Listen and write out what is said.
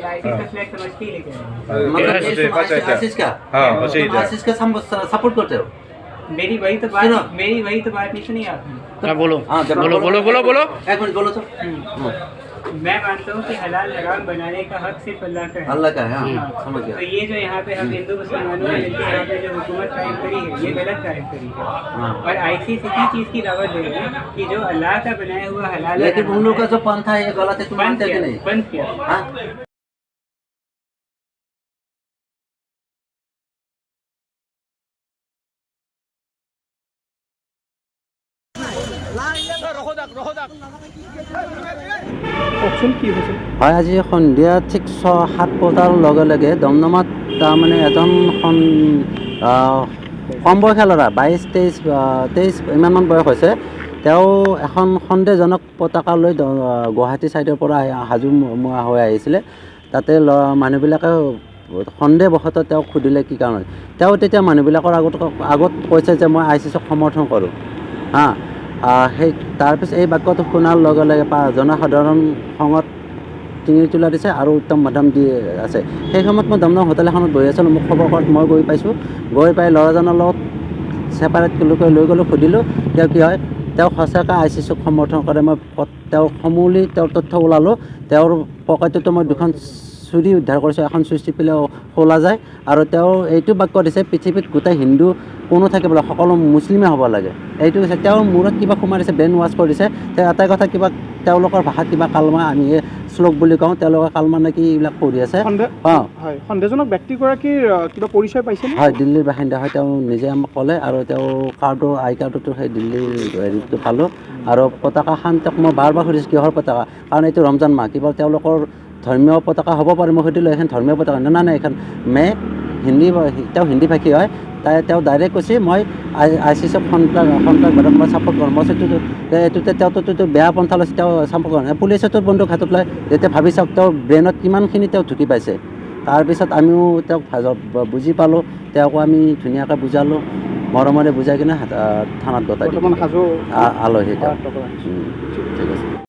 ISIS का flag समझ के ही लेके आए। मतलब आईसिस का आईसिस का सपोर्ट करते हो? मेरी वही तो बात नहीं सुनी आपने। बोलो एक मिनट बोलो तो। मैं मानता हूँ कि हलाल हराम बनाने का हक सिर्फ अल्लाह का है। अल्लाह का है, समझ गया। तो ये जो यहाँ पे हम हिंदू मुसलमानों ने मिलकर यहाँ पे जो हुकूमत कायम करी है, ये गलत कायम करी है। और आईसीस इसी चीज़ की दावत दे रही है कि जो अल्लाह का बनाया हुआ हलाल, लेकिन उन लोगों का जो पंथा है ये गलत है, तुम मानते हो कि नहीं? बंद किया। হয়, আজি সন্ধিয়া ঠিক 6-7 বজাৰ লগে লগে দমদমত তাৰমানে এজন কম বয়সীয়া ল'ৰা 22-23 ইমানমান বয়স হৈছে, তেওঁ এখন সন্দেহজনক পতাকা লৈ গুৱাহাটী ছাইডৰ পৰা হাজো হৈ আহিছিলে। তাতে মানুহবিলাকে সন্দেহবশতঃ তেওঁক সুধিলে কি কাৰণ, তেওঁ তেতিয়া মানুহবিলাকৰ আগত কৈছে যে মই আইচিছক সমৰ্থন কৰোঁ। সেই তাৰপিছত এই বাক্যটো শুনাৰ লগে লগে জনসাধাৰণ খঙত টিঙি তোলা দিছে আৰু উত্তম মাধ্যম দি আছে। সেই সময়ত মই দমদম হোটেল এখনত বহি আছিলোঁ। মোক খবৰ কৰাত মই গৈ পাইছোঁ। গৈ পাই ল'ৰাজনৰ লগত ছেপাৰেট লৈ গ'লোঁ, সুধিলোঁ তেওঁ কি হয়। তেওঁ সঁচাকৈ আইচিছক সমৰ্থন কৰে। মই তেওঁৰ সমূলি তেওঁৰ তথ্য ওলালোঁ। তেওঁৰ পকেটতো মই 2খন চুৰি উদ্ধাৰ কৰিছোঁ, এখন চুইচ টিপিলেও খোলা যায়। আৰু তেওঁ এইটো বাক্য দিছে, পৃথিৱীত গোটেই হিন্দু কোনো থাকিব লাগে, সকলো মুছলিমে হ'ব লাগে। এইটো হৈছে তেওঁৰ মূৰত কিবা সোমাই দিছে, ব্ৰেইন ৱাছ কৰিছে। তেওঁ এটাই কথা, কিবা তেওঁলোকৰ ভাষাত কিবা কালমা, আমি শ্লোক বুলি কওঁ, তেওঁলোকে কালমা নেকি এইবিলাক পঢ়ি আছে। সন্দেহজনক ব্যক্তিগৰাকীৰ কিবা পৰিচয় পাইছে? হয়, দিল্লীৰ বাসিন্দা হয়। তেওঁ নিজে আমাক ক'লে আৰু তেওঁ আই কাৰ্ডতো সেই দিল্লীৰ হেৰিটো পালোঁ। আৰু পতাকাখন তেওঁক মই বাৰ সুধিছোঁ কিহৰ পতাকা, কাৰণ এইটো ৰমজান মাহ, কিবা তেওঁলোকৰ ধৰ্মীয় পতাকা হ'ব পাৰে। মই সুধিলোঁ এইখন ধৰ্মীয় পতাকা, নাই এইখন তেওঁ হিন্দী ভাষী হয়। তেওঁ ডাইৰেক্ট কৈছে মই আইচিছক সন্ত্ৰাসবাদক মই ছাপোৰ্ট কৰোঁ। মই এইটোতে তেওঁতো বেয়া পন্থা লৈছে, তেওঁ ছাপোৰ্ট কৰা নাই। পুলিচেতো বন্দুক হাতত লয়। যেতিয়া ভাবি চাওক তেওঁৰ ব্ৰেইনত কিমানখিনি তেওঁ ঢুকি পাইছে। তাৰপিছত আমিও তেওঁক বুজি পালোঁ। তেওঁকো আমি ধুনীয়াকৈ বুজালোঁ, মৰমৰে বুজাই কিনে থানাত গতাই দিলোঁ। আলহী তেওঁ ঠিক আছে।